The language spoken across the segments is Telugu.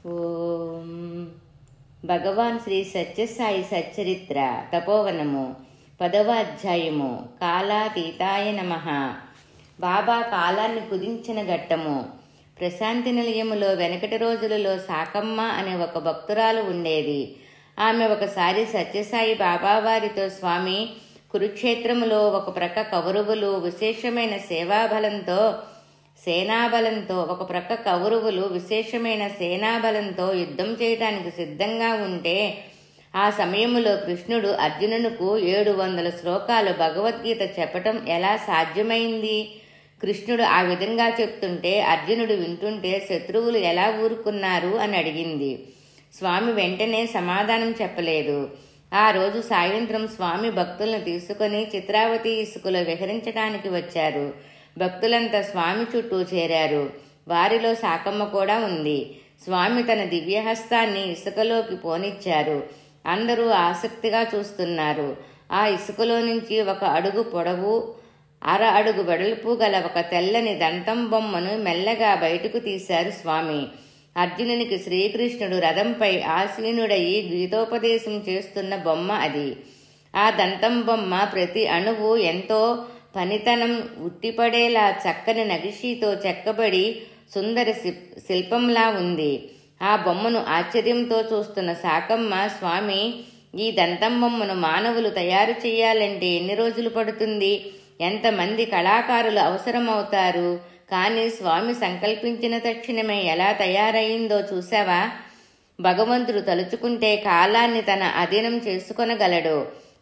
ఓం భగవాన్ శ్రీ సత్యసాయి సచ్చరిత్ర తపోవనము 10వ అధ్యాయము. కాలాతీతాయ నమః. బాబా కాలాన్ని కుదించిన ఘట్టము. ప్రశాంతి నిలయములో వెనకటి రోజులలో సాకమ్మ అనే ఒక భక్తురాలు ఉండేది. ఆమె ఒకసారి సత్యసాయి బాబావారితో, స్వామి, కురుక్షేత్రములో ఒక ప్రక్క కౌరవులు విశేషమైన సేనాబలంతో యుద్ధం చేయటానికి సిద్ధంగా ఉంటే, ఆ సమయములో కృష్ణుడు అర్జునునకు 700 శ్లోకాలు భగవద్గీత చెప్పటం ఎలా సాధ్యమైంది? కృష్ణుడు ఆ విధంగా చెప్తుంటే అర్జునుడు వింటుంటే శత్రువులు ఎలా ఊరుకున్నారు అని అడిగింది. స్వామి వెంటనే సమాధానం చెప్పలేదు. ఆ రోజు సాయంత్రం స్వామి భక్తులను తీసుకుని చిత్రావతి ఇసుకలో విహరించడానికి వచ్చారు. భక్తులంతా స్వామి చుట్టూ చేరారు. వారిలో సాకమ్మ కూడా ఉంది. స్వామి తన దివ్యహస్తాన్ని ఇసుకలోకి పోనిచ్చారు. అందరూ ఆసక్తిగా చూస్తున్నారు. ఆ ఇసుకలో నుంచి 1 అడుగు పొడవు, 1/2 అడుగు వెడల్పు గల ఒక తెల్లని దంతం బొమ్మను మెల్లగా బయటకు తీశారు స్వామి. అర్జునునికి శ్రీకృష్ణుడు రథంపై ఆసీనుడయి గీతోపదేశం చేస్తున్న బొమ్మ అది. ఆ దంతం బొమ్మ ప్రతి అణువు ఎంతో పనితనం ఉట్టిపడేలా చక్కని నగిషీతో చెక్కబడి సుందర శిల్పంలా ఉంది. ఆ బొమ్మను ఆశ్చర్యంతో చూస్తున్న సాకమ్మ, స్వామి, ఈ దంతం బొమ్మను మానవులు తయారు చేయాలంటే ఎన్ని రోజులు పడుతుంది? ఎంతమంది కళాకారులు అవసరమవుతారు? కానీ స్వామి సంకల్పించిన తక్షణమే ఎలా తయారయిందో చూసావా? భగవంతుడు తలుచుకుంటే కాలాన్ని తన అధీనం చేసుకొనగలడు.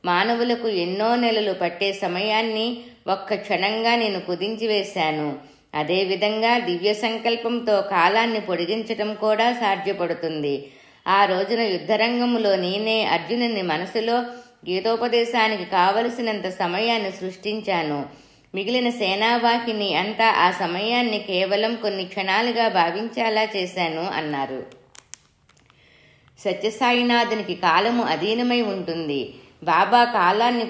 మానవులకు ఎన్నో నెలలు పట్టే సమయాన్ని ఒక్క క్షణంగా నేను కుదించి వేశాను. అదేవిధంగా దివ్య సంకల్పంతో కాలాన్ని పొడిగించటం కూడా సాధ్యపడుతుంది. ఆ రోజున యుద్ధరంగములో నేనే అర్జునుని మనసులో గీతోపదేశానికి కావలసినంత సమయాన్ని సృష్టించాను. మిగిలిన సేనావాహిని అంతా ఆ సమయాన్ని కేవలం కొన్ని క్షణాలుగా భావించేలా చేశాను అన్నారు. సత్యసాయినాథునికి కాలము అధీనమై ఉంటుంది. బాబా కాలాన్ని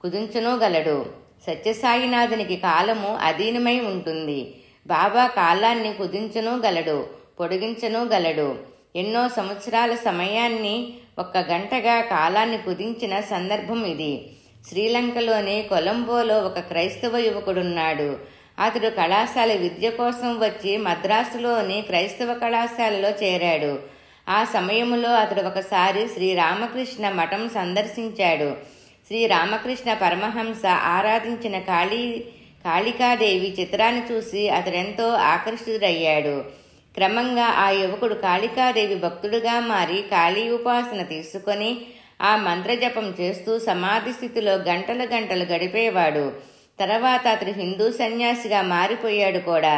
కుదించనూగలడు. సత్యసాయినాథునికి కాలము అధీనమై ఉంటుంది. బాబా కాలాన్ని కుదించనూగలడు, పొడిగించనూగలడు. ఎన్నో సంవత్సరాల సమయాన్ని 1 గంటగా కాలాన్ని కుదించిన సందర్భం ఇది. శ్రీలంకలోని కొలంబోలో ఒక క్రైస్తవ యువకుడున్నాడు. అతడు కళాశాల విద్య కోసం వచ్చి మద్రాసులోని క్రైస్తవ కళాశాలలో చేరాడు. ఆ సమయంలో అతడు ఒకసారి శ్రీరామకృష్ణ మఠం సందర్శించాడు. శ్రీరామకృష్ణ పరమహంస ఆరాధించిన కాళికాదేవి చిత్రాన్ని చూసి అతడెంతో ఆకర్షితుడయ్యాడు. క్రమంగా ఆ యువకుడు కాళికాదేవి భక్తుడుగా మారి కాళీ ఉపాసన తీసుకొని ఆ మంత్రజపం చేస్తూ సమాధి స్థితిలో గంటలు గడిపేవాడు. తర్వాత అతడు హిందూ సన్యాసిగా మారిపోయాడు కూడా.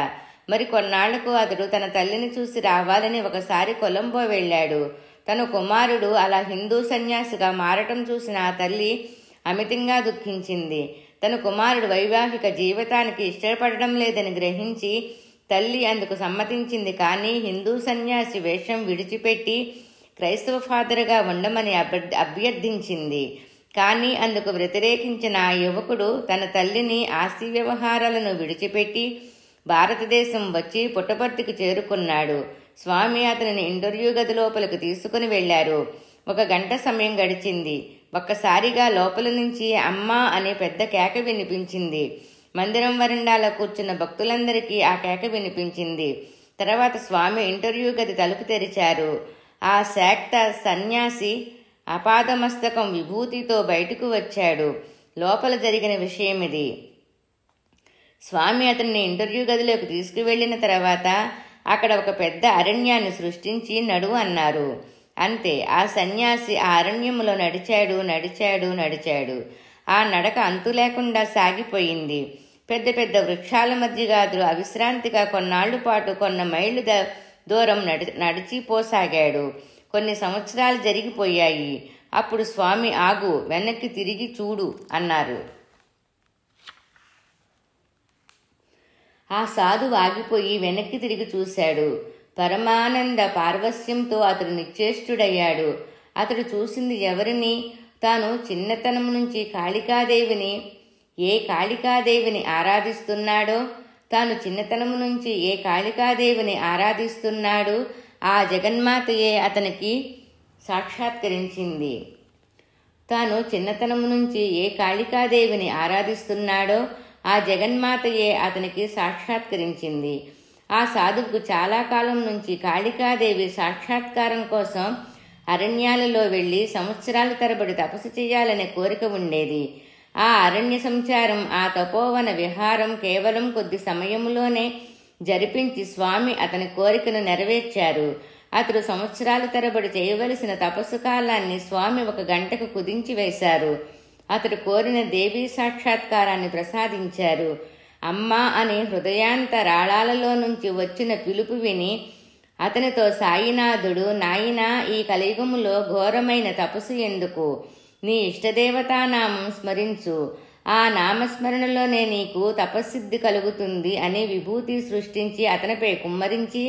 మరి కొన్నాళ్లకు అతడు తన తల్లిని చూసి రావాలని ఒకసారి కొలంబో వెళ్ళాడు. తన కుమారుడు అలా హిందూ సన్యాసిగా మారటం చూసిన ఆ తల్లి అమితంగా దుఃఖించింది. తన కుమారుడు వైవాహిక జీవితానికి ఇష్టపడడం లేదని గ్రహించి తల్లి అందుకు సమ్మతించింది. కానీ హిందూ సన్యాసి వేషం విడిచిపెట్టి క్రైస్తవ ఫాదర్గా ఉండమని అభ్యర్థించింది. కానీ అందుకు వ్యతిరేకించిన ఆ యువకుడు తన తల్లిని ఆస్తి వ్యవహారాలను విడిచిపెట్టి భారతదేశం వచ్చి పుట్టపర్తికి చేరుకున్నాడు. స్వామి అతనిని ఇంటర్వ్యూ గది లోపలికి తీసుకుని వెళ్లారు. 1 గంట సమయం గడిచింది. ఒక్కసారిగా లోపల నుంచి అమ్మా అనే పెద్ద కేక వినిపించింది. మందిరం వరండాలో కూర్చున్న భక్తులందరికీ ఆ కేక వినిపించింది. తర్వాత స్వామి ఇంటర్వ్యూ గది తలుపు తెరిచారు. ఆ శాక్త సన్యాసి అపాదమస్తకం విభూతితో బయటకు వచ్చాడు. లోపల జరిగిన విషయం ఇది. స్వామి అతన్ని ఇంటర్వ్యూ గదిలోకి తీసుకువెళ్లిన తర్వాత అక్కడ ఒక పెద్ద అరణ్యాన్ని సృష్టించి నడువు అన్నారు. అంతే. ఆ సన్యాసి ఆ అరణ్యములో నడిచాడు. ఆ నడక అంతు లేకుండా సాగిపోయింది. పెద్ద పెద్ద వృక్షాల మధ్యగా అతడు అవిశ్రాంతిగా కొన్నాళ్ల పాటు కొన్ని మైళ్ళు దూరం నడిచిపోసాగాడు. కొన్ని సంవత్సరాలు జరిగిపోయాయి. అప్పుడు స్వామి, ఆగు, వెనక్కి తిరిగి చూడు అన్నారు. ఆ సాధువు ఆగిపోయి వెనక్కి తిరిగి చూశాడు. పరమానంద పార్వస్యంతో అతడు నిశ్చేష్టుడయ్యాడు. అతడు చూసింది ఎవరిని? తాను చిన్నతనం నుంచి ఏ కాళికాదేవిని ఆరాధిస్తున్నాడో, తాను చిన్నతనం నుంచి ఏ కాళికాదేవిని ఆరాధిస్తున్నాడు ఆ జగన్మాతయే అతనికి సాక్షాత్కరించింది. తాను చిన్నతనం నుంచి ఏ కాళికాదేవిని ఆరాధిస్తున్నాడో ఆ జగన్మాతయే అతనికి సాక్షాత్కరించింది. ఆ సాధువుకు చాలా కాలం నుంచి కాళికాదేవి సాక్షాత్కారం కోసం అరణ్యాలలో వెళ్ళి సంవత్సరాల తరబడి తపస్సు చేయాలనే కోరిక ఉండేది. ఆ అరణ్య సంచారం, ఆ తపోవన విహారం కేవలం కొద్ది సమయంలోనే జరిపించి స్వామి అతని కోరికను నెరవేర్చారు. అతడు సంవత్సరాల తరబడి చేయవలసిన తపస్సు కాలాన్ని స్వామి 1 గంటకు కుదించి వేశారు. అతడు కోరిన దేవీ సాక్షాత్కారాన్ని ప్రసాదించారు. అమ్మా అని హృదయాంతరాళాలలో నుంచి వచ్చిన పిలుపు విని అతనితో సాయినాథుడు, నాయనా, ఈ కలియుగములో ఘోరమైన తపస్సు ఎందుకు? నీ ఇష్టదేవతానామం స్మరించు, ఆ నామస్మరణలోనే నీకు తపస్సిద్ధి కలుగుతుంది అని విభూతి సృష్టించి అతనిపై కుమ్మరించి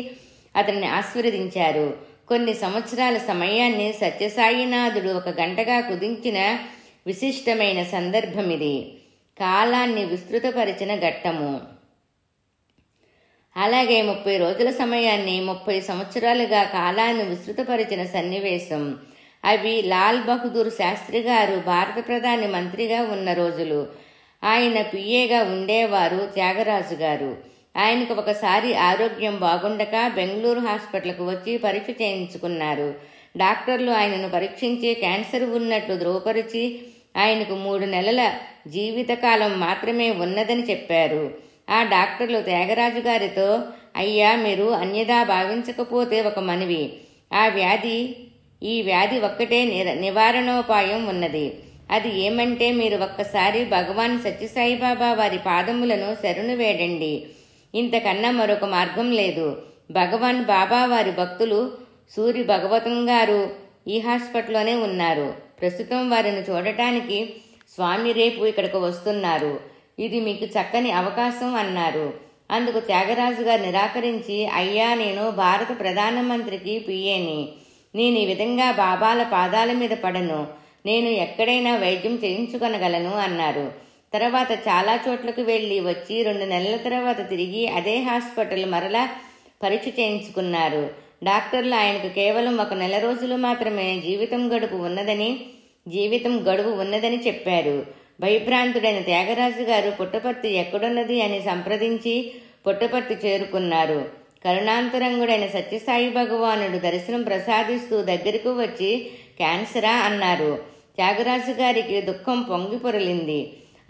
అతన్ని ఆశీర్వదించారు. కొన్ని సంవత్సరాల సమయాన్ని సత్యసాయినాథుడు 1 గంటగా కుదించిన విశిష్టమైన సందర్భమిది. కాలాన్ని విస్తృతపరిచిన ఘట్టము. అలాగే 30 రోజుల సమయాన్ని 30 సంవత్సరాలుగా కాలాన్ని విస్తృతపరిచిన సన్నివేశం. అవి లాల్ బహదూర్ శాస్త్రి గారు భారత ప్రధాని మంత్రిగా ఉన్న రోజులు. ఆయన పిఏగా ఉండేవారు త్యాగరాజు గారు. ఆయనకు ఒకసారి ఆరోగ్యం బాగుండక బెంగళూరు హాస్పిటల్కు వచ్చి పరీక్ష చేయించుకున్నారు. డాక్టర్లు ఆయనను పరీక్షించి క్యాన్సర్ ఉన్నట్లు ధృవపరిచి ఆయనకు 3 నెలల జీవితకాలం మాత్రమే ఉన్నదని చెప్పారు. ఆ డాక్టర్లు త్యాగరాజు గారితో, అయ్యా, మీరు అన్యదా భావించకపోతే ఒక మనవి. ఈ వ్యాధి ఒక్కటే నివారణోపాయం ఉన్నది. అది ఏమంటే మీరు ఒక్కసారి భగవాన్ సత్యసాయిబాబా వారి పాదములను శరణు వేడండి. ఇంతకన్నా మరొక మార్గం లేదు. భగవాన్ బాబా వారి భక్తులు సూరి భగవతం గారు ఈ హాస్పిటల్లోనే ఉన్నారు. ప్రస్తుతం వారిని చూడటానికి స్వామి రేపు ఇక్కడికి వస్తున్నారు. ఇది మీకు చక్కని అవకాశం అన్నారు. అందుకు త్యాగరాజు గారు నిరాకరించి, అయ్యా, నేను భారత ప్రధానమంత్రికి పిఏని. నేను ఈ విధంగా బాబాల పాదాల మీద పడను. నేను ఎక్కడైనా వైద్యం చేయించుకొనగలను అన్నారు. తర్వాత చాలా చోట్లకు వెళ్ళి వచ్చి 2 నెలల తర్వాత తిరిగి అదే హాస్పిటల్ మరలా పరీక్ష చేయించుకున్నారు. డాక్టర్లు ఆయనకు కేవలం 1 నెల రోజులు మాత్రమే జీవితం గడువు ఉన్నదని చెప్పారు. భయభ్రాంతుడైన త్యాగరాజు గారు పుట్టపర్తి ఎక్కడున్నది అని సంప్రదించి పుట్టపర్తి చేరుకున్నారు. కరుణాంతరంగుడైన సత్యసాయి భగవానుడు దర్శనం ప్రసాదిస్తూ దగ్గరకు వచ్చి, క్యాన్సరా అన్నారు. త్యాగరాజు గారికి దుఃఖం పొంగి పొరలింది.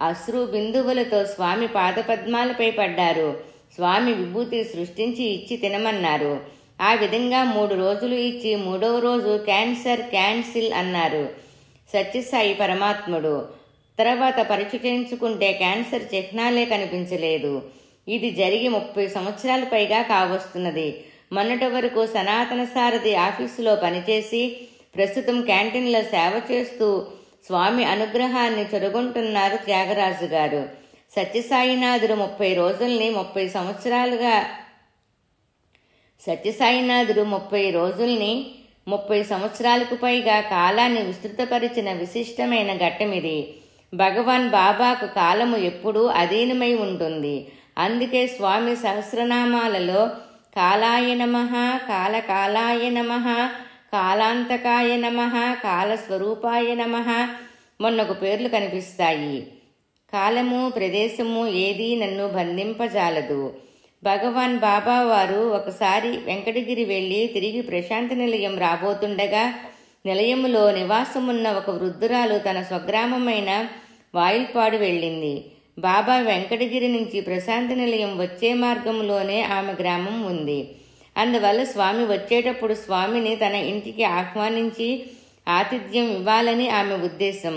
అశ్రు బిందువులతో స్వామి పాదపద్మాలపై పడ్డారు. స్వామి విభూతి సృష్టించి ఇచ్చి తినమన్నారు. ఆ విధంగా 3 రోజులు ఇచ్చి 3వ రోజు క్యాన్సర్ క్యాన్సిల్ అన్నారు సత్యసాయి పరమాత్ముడు. తర్వాత పరీక్ష చేయించుకుంటే క్యాన్సర్ చిహ్నాలే కనిపించలేదు. ఇది జరిగి 30 సంవత్సరాలు పైగా కావస్తున్నది. మొన్నటి వరకు సనాతన సారథి ఆఫీసులో పనిచేసి ప్రస్తుతం క్యాంటీన్లో సేవ చేస్తూ స్వామి అనుగ్రహాన్ని చొరగొంటున్నారు త్యాగరాజు గారు. సత్యసాయినాథుడు 30 రోజుల్ని 30 సంవత్సరాలకు పైగా కాలాన్ని విస్తృతపరిచిన విశిష్టమైన ఘట్టమిది. భగవాన్ బాబాకు కాలము ఎప్పుడూ అధీనమై ఉంటుంది. అందుకే స్వామి సహస్రనామాలలో కాలాయ నమః, కాలకాలాయ నమః, కాలాంతకాయ నమః, కాలస్వరూపాయ నమః మొన్నొక పేర్లు కనిపిస్తాయి. కాలము ప్రదేశము ఏదీ నన్ను బంధింపజాలదు. భగవాన్ బాబా వారు ఒకసారి వెంకటగిరి వెళ్ళి తిరిగి ప్రశాంతి నిలయం రాబోతుండగా నిలయములో నివాసమున్న ఒక వృద్ధురాలు తన స్వగ్రామమైన వాయిల్పాడు వెళ్ళింది. బాబా వెంకటగిరి నుంచి ప్రశాంతి నిలయం వచ్చే మార్గంలోనే ఆమె గ్రామం ఉంది. అందువల్ల స్వామి వచ్చేటప్పుడు స్వామిని తన ఇంటికి ఆహ్వానించి ఆతిథ్యం ఇవ్వాలని ఆమె ఉద్దేశం.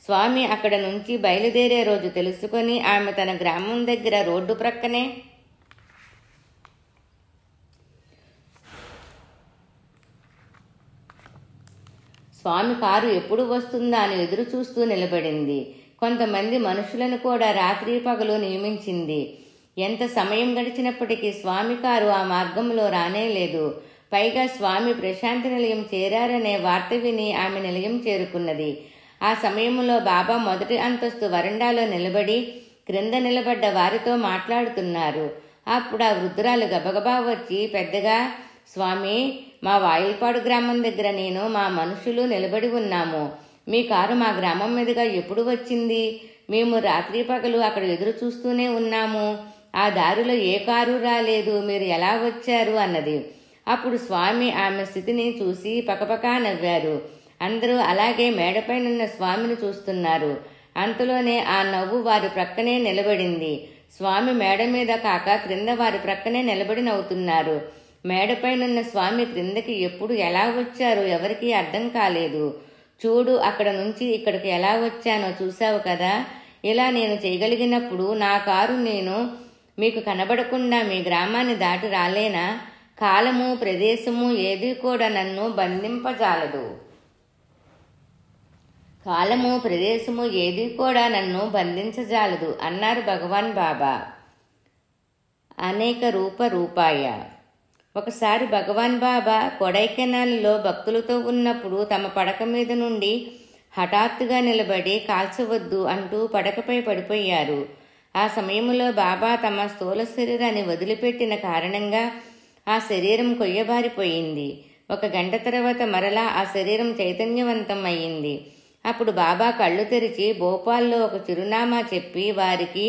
స్వామి అక్కడ నుంచి బయలుదేరే రోజు తెలుసుకొని ఆమె తన గ్రామం దగ్గర రోడ్డు ప్రక్కనే స్వామి కారు ఎప్పుడు వస్తుందా అని ఎదురు చూస్తూ నిలబడింది. కొంతమంది మనుషులను కూడా రాత్రి పగలు నియమించింది. ఎంత సమయం గడిచినప్పటికీ స్వామి కారు ఆ మార్గంలో రానేలేదు. పైగా స్వామి ప్రశాంతి నిలయం చేరారనే వార్త విని ఆమె నిలయం చేరుకున్నది. ఆ సమయంలో బాబా మొదటి అంతస్తు వరండాలో నిలబడి క్రింద నిలబడ్డ వారితో మాట్లాడుతున్నారు. అప్పుడు ఆ వృద్ధురాలు గబగబా వచ్చి పెద్దగా స్వామి, మా వాయిల్పాడు గ్రామం దగ్గర నేను మా మనుషులు నిలబడి ఉన్నాము. మీ కారు మా గ్రామం మీదుగా ఎప్పుడు వచ్చింది? మేము రాత్రి పగలు అక్కడ ఎదురు చూస్తూనే ఉన్నాము. ఆ దారిలో ఏ కారు రాలేదు. మీరు ఎలా వచ్చారు అన్నది. అప్పుడు స్వామి ఆమె స్థితిని చూసి పకపకా నవ్వారు. అందరూ అలాగే మేడపైనున్న స్వామిని చూస్తున్నారు. అంతలోనే ఆ నవ్వు వారి ప్రక్కనే నిలబడింది. స్వామి మేడ మీద కాక క్రింద వారి ప్రక్కనే నిలబడి నవ్వుతున్నారు. మేడపైనున్న స్వామి క్రిందకి ఎప్పుడు ఎలా వచ్చారో ఎవరికీ అర్థం కాలేదు. చూడు, అక్కడ నుంచి ఇక్కడికి ఎలా వచ్చానో చూశావు కదా. ఇలా నేను చేయగలిగినప్పుడు నా కారు నేను మీకు కనబడకుండా మీ గ్రామాన్ని దాటి రాలేనా? కాలము ప్రదేశము ఏది కూడా నన్ను బంధింపజాలదు. కాలము ప్రదేశము ఏది కూడా నన్ను బంధించజాలదు అన్నారు భగవాన్ బాబా. అనేక రూపాయ. ఒకసారి భగవాన్ బాబా కొడైకెనాల్లో భక్తులతో ఉన్నప్పుడు తమ పడక మీద నుండి హఠాత్తుగా నిలబడి కాల్చవద్దు అంటూ పడకపై పడిపోయారు. ఆ సమయంలో బాబా తమ స్థూల శరీరాన్ని వదిలిపెట్టిన కారణంగా ఆ శరీరం కొయ్యబారిపోయింది. 1 గంట తర్వాత మరలా ఆ శరీరం చైతన్యవంతం అయ్యింది. అప్పుడు బాబా కళ్ళు తెరిచి భోపాల్లో ఒక చిరునామా చెప్పి వారికి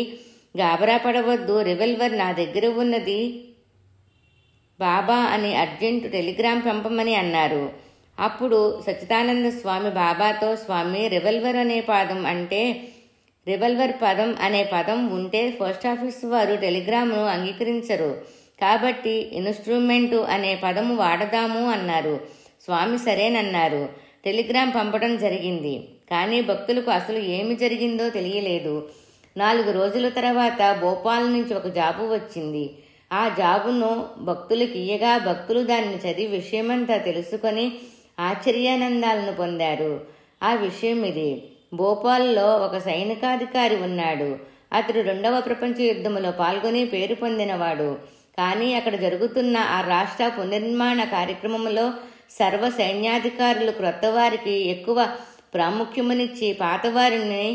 గాబరా పడవద్దు, రివల్వర్ నా దగ్గర ఉన్నది బాబా అని అర్జెంటు టెలిగ్రామ్ పంపమని అన్నారు. అప్పుడు సచ్చిదానంద స్వామి బాబాతో, స్వామి, రివల్వర్ పదం అనే పదం ఉంటే పోస్టాఫీస్ వారు టెలిగ్రామ్ను అంగీకరించరు. కాబట్టి ఇన్స్ట్రుమెంటు అనే పదము వాడదాము అన్నారు. స్వామి సరేనన్నారు. టెలిగ్రామ్ పంపడం జరిగింది. కానీ భక్తులకు అసలు ఏమి జరిగిందో తెలియలేదు. 4 రోజుల తర్వాత భోపాల్ నుంచి ఒక జాబు వచ్చింది. ఆ జాబును భక్తులకు ఇయ్యగా భక్తులు దానిని చదివి విషయమంతా తెలుసుకొని ఆశ్చర్యానందాలను పొందారు. ఆ విషయం ఇది. భోపాల్లో ఒక సైనికాధికారి ఉన్నాడు. అతడు 2వ ప్రపంచ యుద్ధంలో పాల్గొని పేరు పొందినవాడు. కానీ అక్కడ జరుగుతున్న ఆ రాష్ట్ర పునర్నిర్మాణ కార్యక్రమంలో సర్వ సైన్యాధికారులు క్రొత్త వారికి ఎక్కువ ప్రాముఖ్యమునిచ్చి పాతవారిని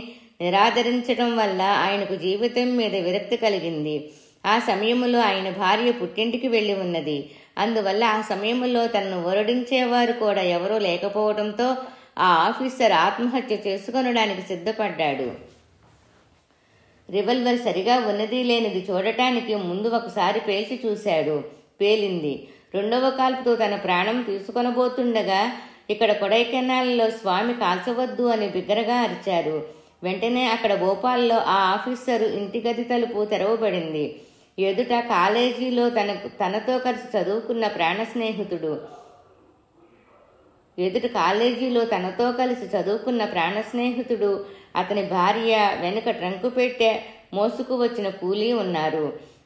నిరాదరించడం వల్ల ఆయనకు జీవితం మీద విరక్తి కలిగింది. ఆ సమయంలో ఆయన భార్య పుట్టింటికి వెళ్లి ఉన్నది. అందువల్ల ఆ సమయంలో తనను ఓరడించేవారు కూడా ఎవరూ లేకపోవడంతో ఆ ఆఫీసర్ ఆత్మహత్య చేసుకొనడానికి సిద్ధపడ్డాడు. రివల్వర్ సరిగా ఉన్నది లేనిది చూడటానికి ముందు ఒకసారి పేల్చి చూశాడు. పేలింది. 2వ కాల్పుతో తన ప్రాణం తీసుకొనబోతుండగా ఇక్కడ కొడైకెనాల్లో స్వామి కాల్చవద్దు అని బిగ్గరగా అరిచారు. వెంటనే అక్కడ భోపాల్లో ఆ ఆఫీసరు ఇంటి గది తలుపు తెరవబడింది. ఎదుట కాలేజీలో తనతో కలిసి చదువుకున్న ప్రాణ స్నేహితుడు, అతని భార్య, వెనుక ట్రంకు పెట్టె మోసుకు వచ్చిన కూలీ ఉన్నారు.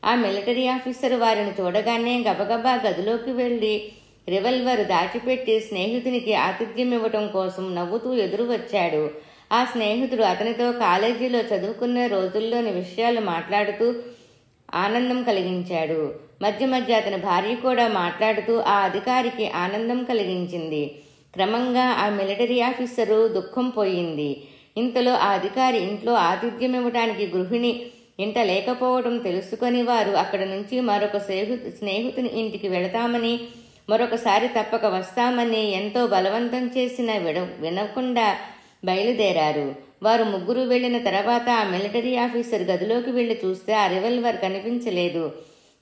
ఆ మిలిటరీ ఆఫీసర్ వారిని చూడగానే గబగబా గదిలోకి వెళ్లి రివల్వర్ దాచిపెట్టి స్నేహితునికి ఆతిథ్యం ఇవ్వటం కోసం నవ్వుతూ ఎదురు వచ్చాడు. ఆ స్నేహితుడు అతనితో కాలేజీలో చదువుకున్న రోజుల్లోని విషయాలు మాట్లాడుతూ ఆనందం కలిగించాడు. మధ్య మధ్య అతని భార్య కూడా మాట్లాడుతూ ఆ అధికారికి ఆనందం కలిగించింది. క్రమంగా ఆ మిలిటరీ ఆఫీసరు దుఃఖం పోయింది. ఇంతలో ఆ అధికారి ఇంట్లో ఆతిథ్యం ఇవ్వడానికి గృహిణి ఇంట లేకపోవడం తెలుసుకొని వారు అక్కడి నుంచి మరొక స్నేహితుని ఇంటికి వెళతామని, మరొకసారి తప్పక వస్తామని ఎంతో బలవంతం చేసినా వినకుండా బయలుదేరారు. వారు ముగ్గురు వెళ్లిన తర్వాత ఆ మిలిటరీ ఆఫీసర్ గదిలోకి వెళ్లి చూస్తే ఆ రివల్వర్ కనిపించలేదు.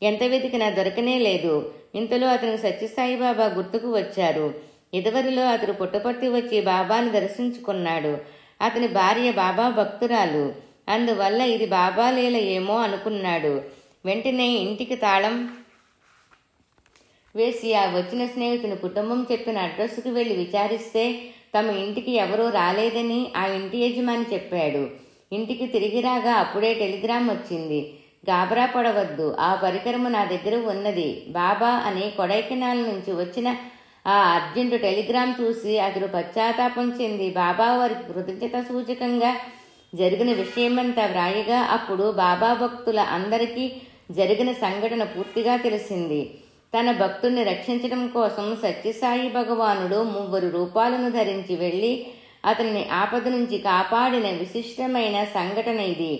ఎంత వెతికినా దొరకనే లేదు. ఇంతలో అతనికి సత్యసాయిబాబా గుర్తుకు వచ్చారు. ఇదివరలో అతడు పుట్టపర్తి వచ్చి బాబాను దర్శించుకున్నాడు. అతని భార్య బాబా భక్తురాలు. అందువల్ల ఇది బాబా లీల ఏమో అనుకున్నాడు. వెంటనే ఇంటికి తాళం వేసి ఆ వచ్చిన స్నేహితుని కుటుంబం చెప్పిన అడ్రస్కు వెళ్లి విచారిస్తే తమ ఇంటికి ఎవరూ రాలేదని ఆ ఇంటి యజమాని చెప్పాడు. ఇంటికి తిరిగి రాగా అప్పుడే టెలిగ్రామ్ వచ్చింది. గాబరా పడవద్దు, ఆ పరికరము నా దగ్గర ఉన్నది బాబా అని కొడైకెనాల్ నుంచి వచ్చిన ఆ అర్జెంటు టెలిగ్రామ్ చూసి అతడు పశ్చాత్తాపం చెంది బాబా వారికి కృతజ్ఞత సూచకంగా జరిగిన విషయమంతా వ్రాయగా అప్పుడు బాబా భక్తుల అందరికీ జరిగిన సంఘటన పూర్తిగా తెలిసింది. తన భక్తుల్ని రక్షించడం కోసం సత్యసాయి భగవానుడు 3 రూపాలను ధరించి వెళ్లి అతనిని ఆపద నుంచి కాపాడిన విశిష్టమైన సంఘటన ఇది.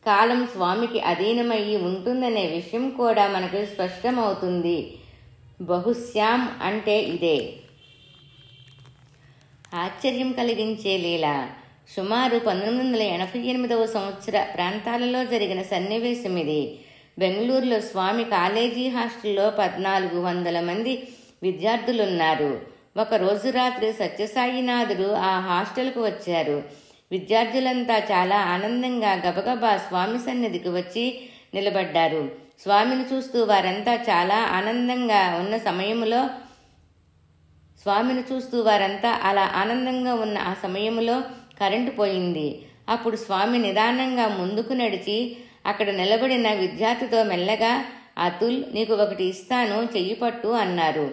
కాలం స్వామికి అధీనమయ్యి ఉంటుందనే విషయం కూడా మనకు స్పష్టమవుతుంది. బహుశ్యాం అంటే ఇదే. ఆశ్చర్యం కలిగించే లీల. సుమారు 1988వ సంవత్సర ప్రాంతాలలో జరిగిన సన్నివేశం ఇది. బెంగళూరులో స్వామి కాలేజీ హాస్టల్లో 1400 మంది విద్యార్థులున్నారు. ఒక రోజు రాత్రి సత్యసాయినాథుడు ఆ హాస్టల్కు వచ్చారు. విద్యార్థులంతా చాలా ఆనందంగా గబగబా స్వామి సన్నిధికి వచ్చి నిలబడ్డారు. స్వామిని చూస్తూ వారంతా చాలా ఆనందంగా ఉన్న సమయంలో ఆ సమయంలో కరెంటు పోయింది. అప్పుడు స్వామి నిదానంగా ముందుకు నడిచి అక్కడ నిలబడిన విద్యార్థితో మెల్లగా, అతుల్, నీకు ఒకటి ఇస్తాను, చెయ్యి పట్టు అన్నారు.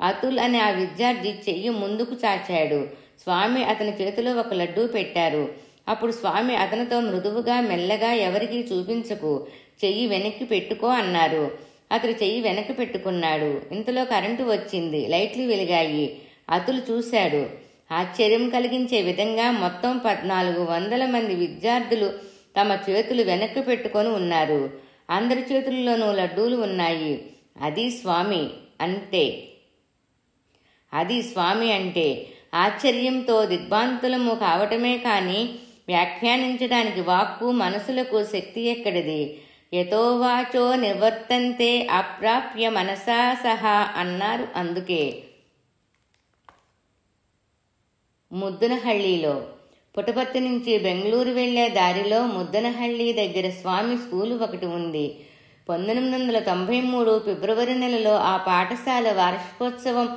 అతుల్ అనే ఆ విద్యార్థి చెయ్యి ముందుకు చాచాడు. స్వామి అతని చేతిలో ఒక లడ్డూ పెట్టారు. అప్పుడు స్వామి అతనితో మృదువుగా, మెల్లగా, ఎవరికీ చూపించకు, చెయ్యి వెనక్కి పెట్టుకో అన్నారు. అతడు చెయ్యి వెనక్కి పెట్టుకున్నాడు. ఇంతలో కరెంటు వచ్చింది. లైట్లు వెలిగాయి. అతుల్ చూశాడు. ఆశ్చర్యం కలిగించే విధంగా మొత్తం 1400 మంది విద్యార్థులు తమ చేతులు వెనక్కి పెట్టుకొని ఉన్నారు. అందరి చేతుల్లోనూ లడ్డూలు ఉన్నాయి. అది స్వామి అంటే. ఆశ్చర్యంతో దిగ్భ్రాంతులము కావటమే కాని వ్యాఖ్యానించడానికి వాక్కు మనసులకు శక్తి ఎక్కడిది. యతోవాచో నివర్తంతే అప్రాప్య మనసా సహా అన్నారు. అందుకే ముద్దనహళ్లిలో పుట్టపర్తి నుంచి బెంగళూరు వెళ్లే దారిలో ముద్దనహళ్లి దగ్గర స్వామి స్కూలు ఒకటి ఉంది. 1993 ఫిబ్రవరి నెలలో ఆ పాఠశాల వార్షికోత్సవం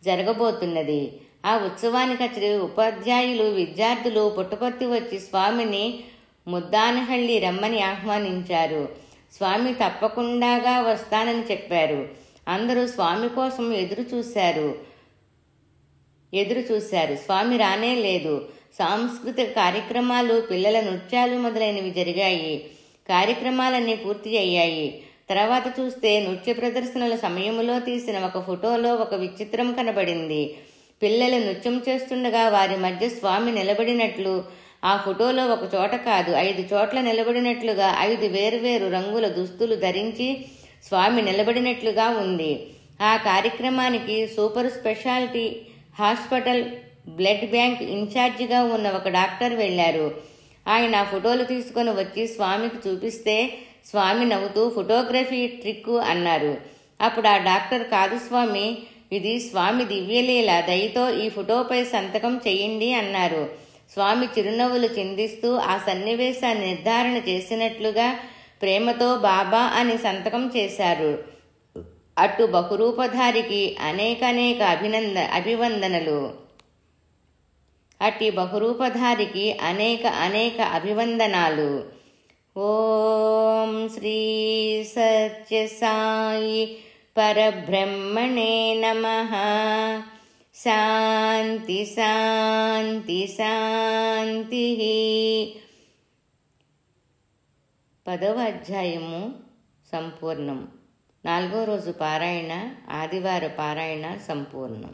జరగబోతున్నది. ఆ ఉత్సవానికి ఉపాధ్యాయులు, విద్యార్థులు పుట్టపర్తి వచ్చి స్వామిని ముద్దానహళ్లి రమ్మని ఆహ్వానించారు. స్వామి తప్పకుండా వస్తానని చెప్పారు. అందరూ స్వామి కోసం ఎదురు చూశారు. స్వామి రానే లేదు. సాంస్కృతిక కార్యక్రమాలు, పిల్లల నృత్యాలు మొదలైనవి జరిగాయి. కార్యక్రమాలన్నీ పూర్తి అయ్యాయి. తర్వాత చూస్తే నృత్య ప్రదర్శనల సమయంలో తీసిన ఒక ఫోటోలో ఒక విచిత్రం కనబడింది. పిల్లలు నృత్యం చేస్తుండగా వారి మధ్య స్వామి నిలబడినట్లు, ఆ ఫోటోలో ఒక చోట కాదు 5 చోట్ల నిలబడినట్లుగా 5 వేర్వేరు రంగుల దుస్తులు ధరించి స్వామి నిలబడినట్లుగా ఉంది. ఆ కార్యక్రమానికి super speciality hospital blood bank ఇన్ఛార్జిగా ఉన్న ఒక డాక్టర్ వెళ్లారు. ఆయన ఫోటోలు తీసుకొని వచ్చి స్వామికి చూపిస్తే స్వామి నవ్వుతూ ఫోటోగ్రఫీ ట్రిక్ అన్నారు. అప్పుడు ఆ డాక్టర్, కాదు స్వామి, ఇది స్వామి దివ్యలీల, దయతో ఈ ఫోటోపై సంతకం చెయ్యండి అన్నారు. స్వామి చిరునవ్వులు చిందిస్తూ ఆ సన్నివేశాన్ని నిర్ధారణ చేసినట్లుగా ప్రేమతో బాబా అని సంతకం చేశారు. అటు బహురూపధారికి అనేక అభివందనాలు. ఓం శ్రీ సత్య సాయి పరబ్రహ్మణే నమః. శాంతి శాంతి శాంతి. 10వ అధ్యాయము సంపూర్ణం. 4వ రోజు పారాయణ, ఆదివార పారాయణ సంపూర్ణం.